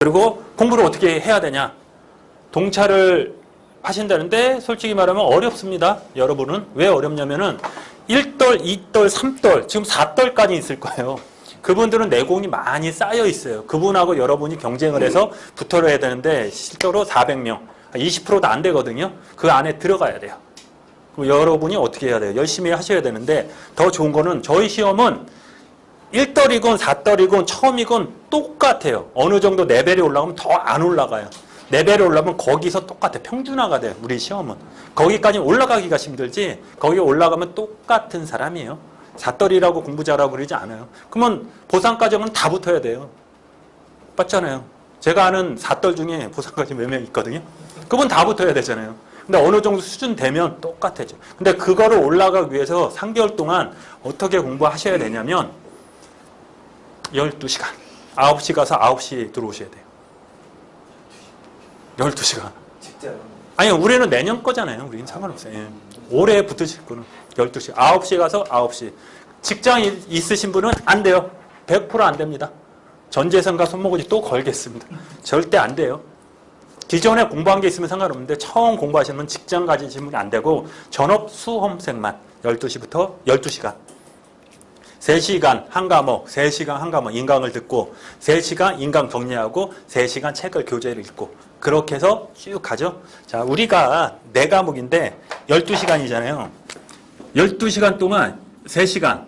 그리고 공부를 어떻게 해야 되냐. 동차를 하신다는데 솔직히 말하면 어렵습니다. 여러분은. 왜 어렵냐면은 1덜, 2덜, 3덜, 지금 4덜까지 있을 거예요. 그분들은 내공이 많이 쌓여 있어요. 그분하고 여러분이 경쟁을 해서 붙어야 되는데 실제로 400명, 20%도 안 되거든요. 그 안에 들어가야 돼요. 그럼 여러분이 어떻게 해야 돼요? 열심히 하셔야 되는데 더 좋은 거는 저희 시험은 1덜이건 4덜이건 처음이건 똑같아요. 어느 정도 레벨이 올라가면 더 안 올라가요. 레벨이 올라가면 거기서 똑같아. 평준화가 돼요. 우리 시험은. 거기까지 올라가기가 힘들지 거기 올라가면 똑같은 사람이에요. 4덜이라고 공부 잘하고 그러지 않아요. 그러면 보상과정은 다 붙어야 돼요. 맞잖아요. 제가 아는 4덜 중에 보상과정 몇 명 있거든요. 그분 다 붙어야 되잖아요. 근데 어느 정도 수준 되면 똑같아져. 근데 그거를 올라가기 위해서 3개월 동안 어떻게 공부하셔야 되냐면 12시간. 9시 가서 9시에 들어오셔야 돼요. 12시간. 아니, 우리는 내년 거잖아요. 우리는 상관없어요. 예. 올해 붙으실 분은 12시. 9시에 가서 9시. 직장 있으신 분은 안 돼요. 100% 안 됩니다. 전재산과 손모가지 또 걸겠습니다. 절대 안 돼요. 기존에 공부한 게 있으면 상관없는데 처음 공부하시는 분 직장 가지신 분이 안 되고 전업 수험생만 12시부터 12시간. 3시간 한 과목, 3시간 한 과목 인강을 듣고 3시간 인강 정리하고 3시간 책을 교재를 읽고 그렇게 해서 쭉 가죠. 자, 우리가 4과목인데 12시간이잖아요. 12시간 동안 3시간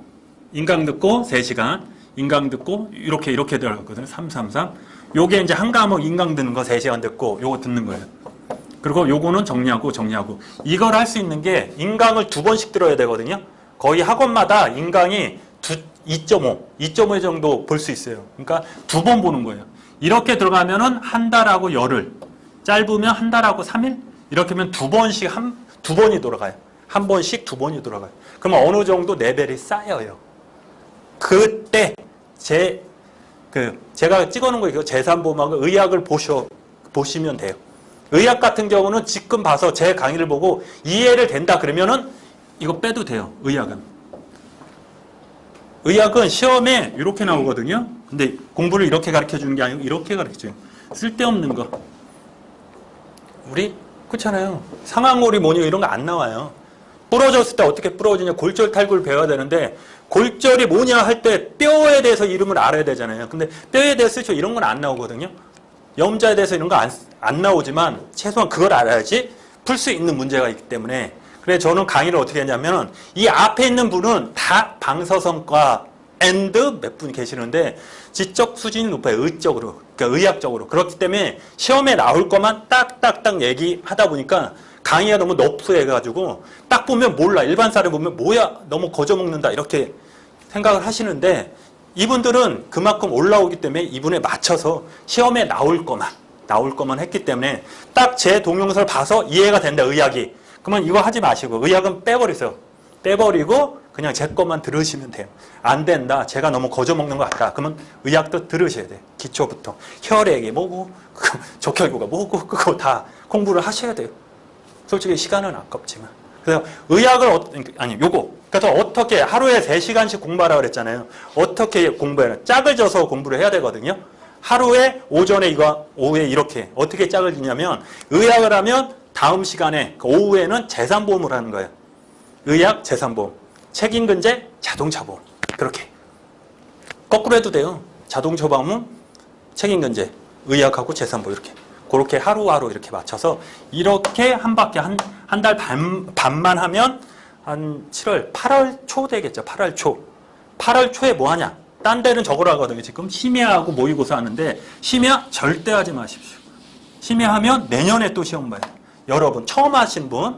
인강 듣고 3시간 인강 듣고 이렇게 들어갔거든요. 3, 3, 3. 요게 이제 한 과목 인강 듣는 거 3시간 듣고 요거 듣는 거예요. 그리고 요거는 정리하고 이걸 할 수 있는 게 인강을 2번씩 들어야 되거든요. 거의 학원마다 인강이 2.5 정도 볼 수 있어요. 그러니까 2번 보는 거예요. 이렇게 들어가면은 한 달하고 열흘, 짧으면 한 달하고 3일, 이렇게 하면 2번씩 2번이 돌아가요. 한 번씩 2번이 돌아가요. 그러면 어느 정도 레벨이 쌓여요. 그때 제가 찍어놓은 거 이거 재산보험하고 의학을 보시면 돼요. 의학 같은 경우는 지금 봐서 제 강의를 보고 이해를 된다 그러면은 이거 빼도 돼요. 의학은 시험에 이렇게 나오거든요. 근데 공부를 이렇게 가르쳐 주는 게 아니고 이렇게 가르쳐줘요. 쓸데없는 거. 우리 그렇잖아요. 상하골이 뭐니 이런 거 안 나와요. 부러졌을 때 어떻게 부러지냐. 골절 탈구를 배워야 되는데 골절이 뭐냐 할 때 뼈에 대해서 이름을 알아야 되잖아요. 근데 뼈에 대해서 이런 건 안 나오거든요. 염자에 대해서 이런 거 안 나오지만 최소한 그걸 알아야지 풀 수 있는 문제가 있기 때문에 그래서 저는 강의를 어떻게 했냐면 이 앞에 있는 분은 다 방사선과 몇 분이 계시는데 지적 수준이 높아요. 의적으로. 그러니까 의학적으로. 그렇기 때문에 시험에 나올 것만 딱딱딱 얘기하다 보니까 강의가 너무 너프해가지고 딱 보면 몰라. 일반 사람 보면 뭐야 너무 거저먹는다 이렇게 생각을 하시는데 이분들은 그만큼 올라오기 때문에 이분에 맞춰서 시험에 나올 것만 했기 때문에 딱 제 동영상을 봐서 이해가 된다. 의학이. 그러면 이거 하지 마시고 의학은 빼버리세요. 빼버리고 그냥 제 것만 들으시면 돼요. 안 된다. 제가 너무 거저먹는 것 같다. 그러면 의학도 들으셔야 돼요. 기초부터. 혈액이 뭐고 적혈구가 뭐고 그거 다 공부를 하셔야 돼요. 솔직히 시간은 아깝지만. 그래서 의학을 그래서 어떻게 하루에 3시간씩 공부하라고 그랬잖아요. 어떻게 공부해요? 짝을 져서 공부를 해야 되거든요. 하루에 오전에 이거 오후에 이렇게 어떻게 짝을 지냐면 의학을 하면 다음 시간에 오후에는 재산보험을 하는 거예요. 의학, 재산보험. 책임근제, 자동차보험. 그렇게. 거꾸로 해도 돼요. 자동차보험은 책임근제, 의학하고 재산보험 이렇게. 그렇게 하루하루 이렇게 맞춰서 이렇게 한 바퀴 한 달 반만 하면 한 8월 초 되겠죠. 8월 초. 8월 초에 뭐 하냐? 딴 데는 저거로 하거든요. 지금 심야하고 모의고사 하는데 심야 절대 하지 마십시오. 심야하면 내년에 또 시험 봐요. 여러분 처음 하신 분,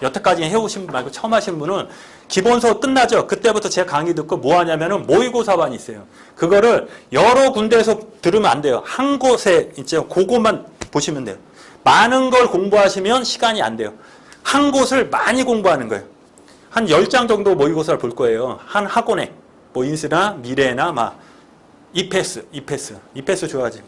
여태까지 해오신 분 말고 처음 하신 분은 기본서 끝나죠. 그때부터 제 강의 듣고 뭐 하냐면은 모의고사반이 있어요. 그거를 여러 군데에서 들으면 안 돼요. 한 곳에 있죠. 그것만 보시면 돼요. 많은 걸 공부하시면 시간이 안 돼요. 한 곳을 많이 공부하는 거예요. 한 10장 정도 모의고사를 볼 거예요. 한 학원에. 뭐 인스나 미래나 막 이패스 좋아하지.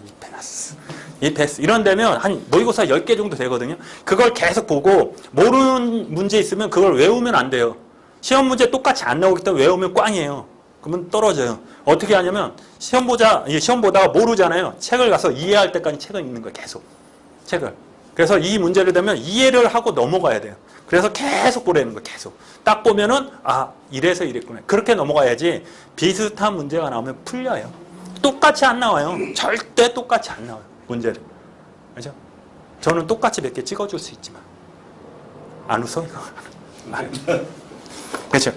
이패스 이런 데면 한 모의고사 10개 정도 되거든요. 그걸 계속 보고 모르는 문제 있으면 그걸 외우면 안 돼요. 시험 문제 똑같이 안 나오기 때문에 외우면 꽝이에요. 그러면 떨어져요. 어떻게 하냐면 시험 보다가 모르잖아요. 책을 가서 이해할 때까지 책을 읽는 거예요. 계속. 책을. 그래서 이 문제를 되면 이해를 하고 넘어가야 돼요. 그래서 계속 보라는 거예요. 계속. 딱 보면은 아 이래서 이랬구나. 그렇게 넘어가야지 비슷한 문제가 나오면 풀려요. 똑같이 안 나와요. 절대 똑같이 안 나와요. 문제를. 그죠? 저는 똑같이 몇 개 찍어줄 수 있지만 안 웃어 이거. 그렇죠.